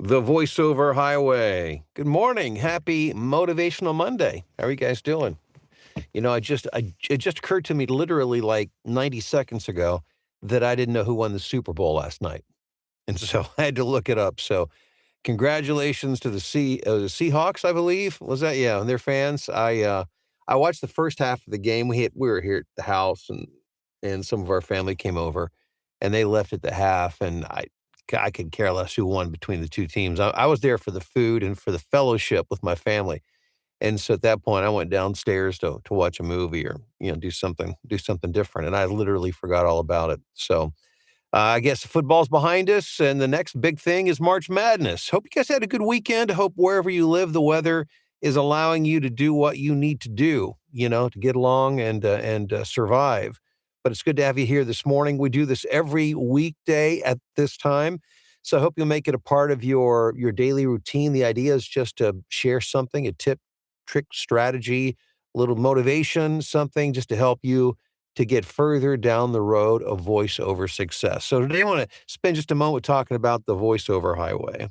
The voiceover highway. Good morning. Happy motivational Monday. How are you guys doing? It just occurred to me literally like 90 seconds ago that I didn't know who won the Super Bowl last night. And so I had to look it up. So congratulations to the Seahawks, I believe. Was that? Yeah. And their fans. I watched the first half of the game. We were here at the house and some of our family came over and they left at the half. And I could care less who won between the two teams. I was there for the food and for the fellowship with my family. And so at that point, I went downstairs to watch a movie or, do something different. And I literally forgot all about it. So I guess football's behind us, and the next big thing is March Madness. Hope you guys had a good weekend. Hope wherever you live, the weather is allowing you to do what you need to do, to get along and survive. But it's good to have you here this morning. We do this every weekday at this time, so I hope you'll make it a part of your daily routine. The idea is just to share something, a tip, trick, strategy, a little motivation, something just to help you to get further down the road of voiceover success. So today I want to spend just a moment talking about the voiceover highway.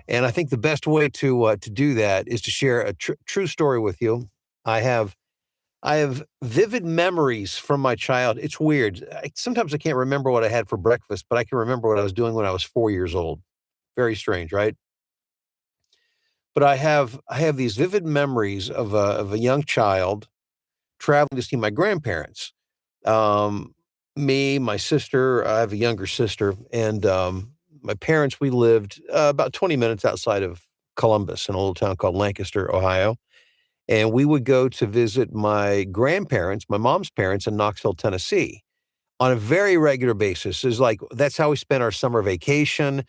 And I think the best way to do that is to share a true story with you. I have I have vivid memories from my child. It's weird. Sometimes I can't remember what I had for breakfast, but I can remember what I was doing when I was 4 years old. Very strange, right? But I have these vivid memories of a young child traveling to see my grandparents. Um, Me, my sister, I have a younger sister, and my parents, we lived about 20 minutes outside of Columbus in a little town called Lancaster, Ohio. And we would go to visit my grandparents, my mom's parents in Knoxville, Tennessee on a very regular basis. Is like that's how we spent our summer vacation.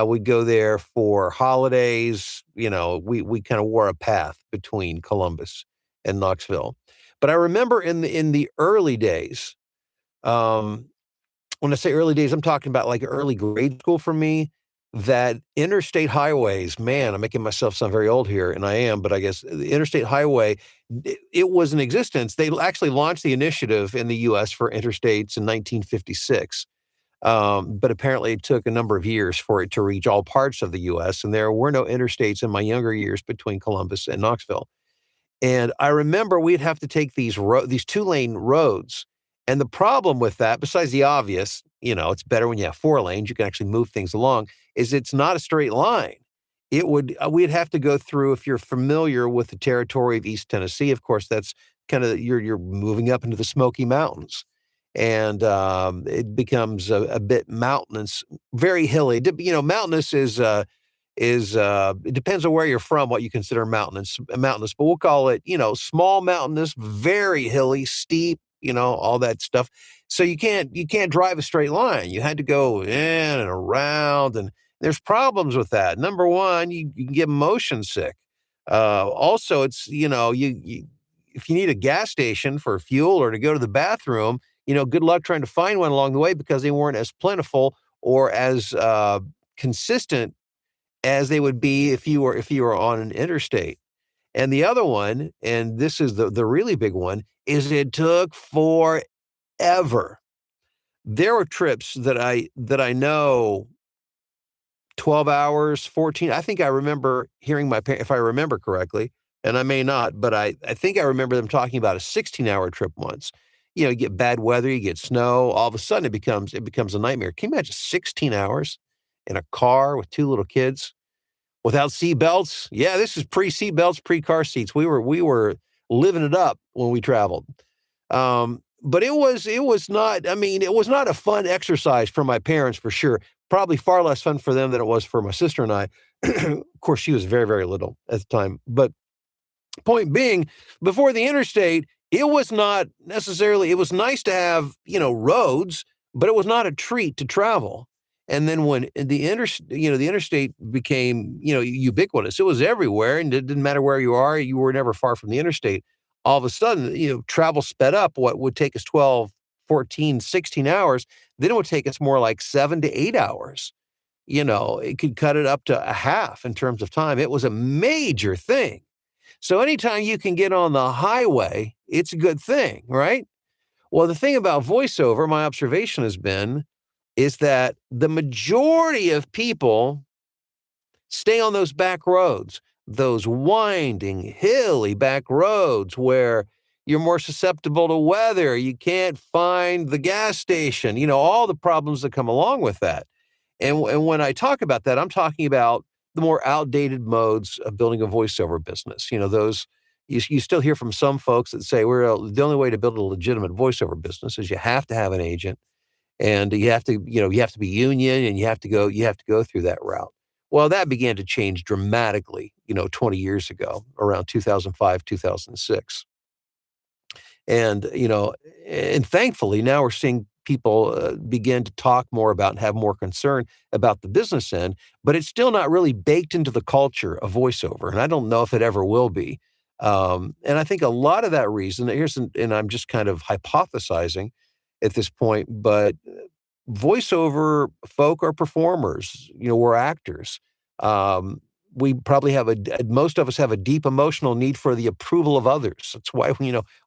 We'd go there for holidays. We kind of wore a path between Columbus and Knoxville. But I remember in the early days, um, when I say early days, I'm talking about like early grade school for me, that interstate highways, man, I'm making myself sound very old here, and I am, but I guess the interstate highway, it was in existence. They actually launched the initiative in the US for interstates in 1956. But apparently it took a number of years for it to reach all parts of the US, and there were no interstates in my younger years between Columbus and Knoxville. And I remember we'd have to take these two-lane roads, and the problem with that, besides the obvious, it's better when you have 4 lanes, you can actually move things along, is it's not a straight line. We'd have to go through, if you're familiar with the territory of East Tennessee, of course, that's kinda you're moving up into the Smoky Mountains, and, it becomes a bit mountainous, very hilly. Mountainous it depends on where you're from, what you consider mountainous, but we'll call it, small mountainous, very hilly, steep, all that stuff. So you can't drive a straight line. You had to go in and around, and there's problems with that. Number one, you can get motion sick. Also, it's, if you need a gas station for fuel or to go to the bathroom, good luck trying to find one along the way because they weren't as plentiful or as consistent as they would be if you were on an interstate. And the other one, and this is the really big one, is it took forever. There were trips that I know 12 hours, 14. I think I remember hearing my parents, if I remember correctly, and I may not, but I think I remember them talking about a 16-hour trip once. You get bad weather, you get snow, all of a sudden it becomes a nightmare. Can you imagine 16 hours in a car with 2 little kids? Without seat belts? Yeah, this is pre-seat belts, pre-car seats. We were living it up when we traveled. But it was not, I mean, it was not a fun exercise for my parents for sure. Probably far less fun for them than it was for my sister and I. Of course, she was very, very little at the time. But point being, before the interstate, it was not necessarily, it was nice to have, roads, but it was not a treat to travel. And then when the interstate became, ubiquitous, it was everywhere and it didn't matter where you are, you were never far from the interstate. All of a sudden, travel sped up. What would take us 12, 14, 16 hours, then it would take us more like 7 to 8 hours. It could cut it up to a half in terms of time. It was a major thing. So anytime you can get on the highway, it's a good thing, right? Well, the thing about voiceover, my observation has been, is that the majority of people Stay on those back roads, those winding, hilly back roads where you're more susceptible to weather. You can't find the gas station, all the problems that come along with that. And when I talk about that, I'm talking about the more outdated modes of building a voiceover business. Those you still hear from some folks that say the only way to build a legitimate voiceover business is you have to have an agent and you have to be union and you have to go through that route. Well, that began to change dramatically, 20 years ago, around 2005, 2006. And thankfully now we're seeing people begin to talk more about and have more concern about the business end, but it's still not really baked into the culture of voiceover. And I don't know if it ever will be. And I think a lot of that reason, and I'm just kind of hypothesizing at this point, but voiceover folk are performers, we're actors. Um, we probably most of us have a deep emotional need for the approval of others. That's why,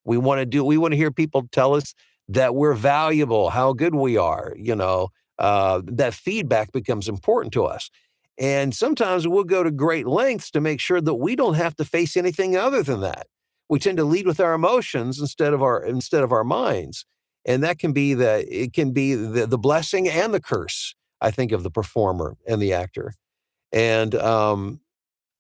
we want to hear people tell us that we're valuable, how good we are, that feedback becomes important to us. And sometimes we'll go to great lengths to make sure that we don't have to face anything other than that. We tend to lead with our emotions instead of our minds. And it can be the blessing and the curse, I think, of the performer and the actor. And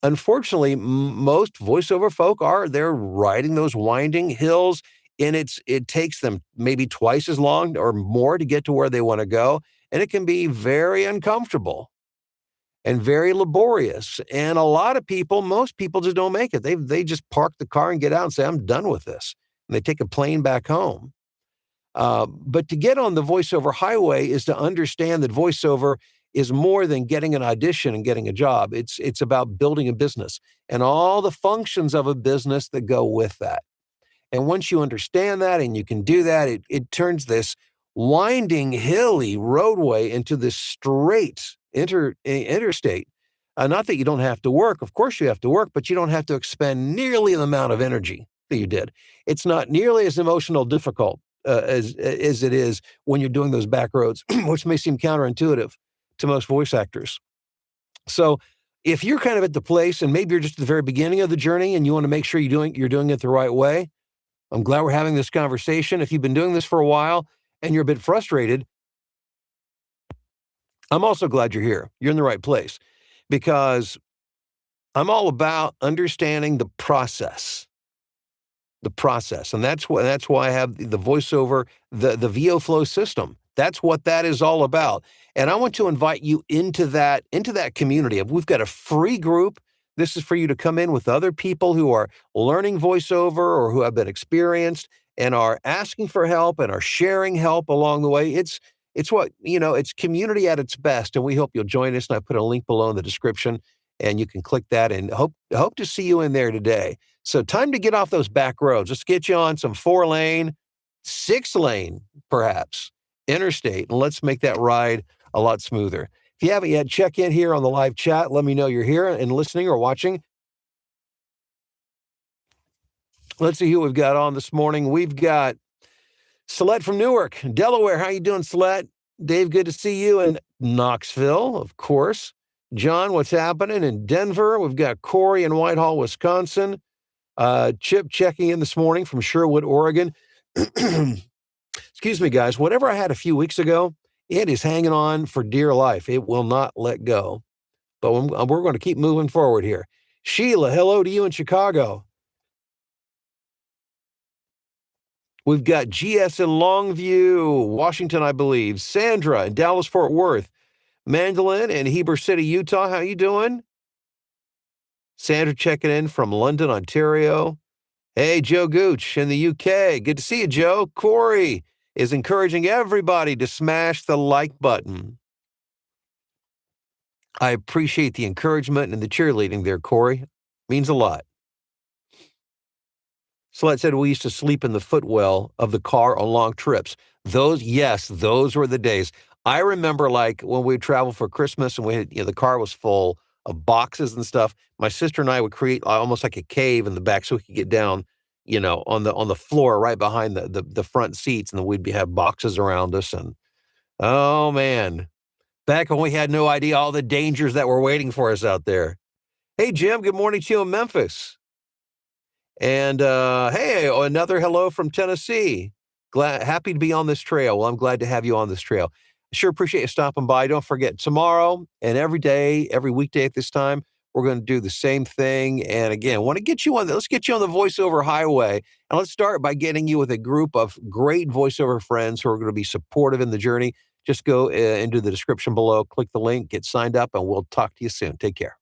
unfortunately, most voiceover folk they're riding those winding hills, and it takes them maybe twice as long or more to get to where they want to go, and it can be very uncomfortable and very laborious. And most people just don't make it. They just park the car and get out and say, "I'm done with this," and they take a plane back home. But to get on the voiceover highway is to understand that voiceover is more than getting an audition and getting a job. It's about building a business and all the functions of a business that go with that. And once you understand that and you can do that, it turns this winding, hilly roadway into this straight interstate. Not that you don't have to work. Of course you have to work, but you don't have to expend nearly the amount of energy that you did. It's not nearly as emotional difficult as it is when you're doing those back roads, which may seem counterintuitive to most voice actors. So if you're kind of at the place and maybe you're just at the very beginning of the journey and you want to make sure you're doing it the right way, I'm glad we're having this conversation. If you've been doing this for a while and you're a bit frustrated, I'm also glad you're here. You're in the right place because I'm all about understanding the process. And that's why I have the voiceover, the VO flow system. That's what that is all about. And I want to invite you into that community. We've got a free group. This is for you to come in with other people who are learning voiceover or who have been experienced and are asking for help and are sharing help along the way. It's community at its best. And we hope you'll join us. And I put a link below in the description and you can click that and hope to see you in there today. So time to get off those back roads. Let's get you on some 4-lane, 6-lane, perhaps, interstate, and let's make that ride a lot smoother. If you haven't yet, check in here on the live chat. Let me know you're here and listening or watching. Let's see who we've got on this morning. We've got Celeste from Newark, Delaware. How you doing, Celeste? Dave, good to see you in Knoxville, of course. John, what's happening in Denver? We've got Corey in Whitehall, Wisconsin. Chip checking in this morning from Sherwood, Oregon. Excuse me, guys. Whatever I had a few weeks ago, it is hanging on for dear life. It will not let go. But we're going to keep moving forward here. Sheila, hello to you in Chicago. We've got GS in Longview, Washington, I believe. Sandra in Dallas-Fort Worth. Mandolin in Heber City, Utah. How you doing? Sandra checking in from London, Ontario. Hey, Joe Gooch in the UK. Good to see you, Joe. Corey is encouraging everybody to smash the like button. I appreciate the encouragement and the cheerleading there, Corey. Means a lot. Celeste said we used to sleep in the footwell of the car on long trips. Those were the days. I remember like when we would travel for Christmas and the car was full of boxes and stuff. My sister and I would create almost like a cave in the back so we could get down, on the floor right behind the front seats, and then we'd have boxes around us. And oh man, Back when we had no idea all the dangers that were waiting for us out there. Hey, Jim, good morning to you in Memphis. And hey, another hello from Tennessee. Happy to be on this trail. Well, I'm glad to have you on this trail. Sure appreciate you stopping by. Don't forget, tomorrow and every day, every weekday at this time, we're going to do the same thing. And again, want to get you on. Let's get you on the voiceover highway, and let's start by getting you with a group of great voiceover friends who are going to be supportive in the journey. Just go into the description below, click the link, get signed up, and we'll talk to you soon. Take care.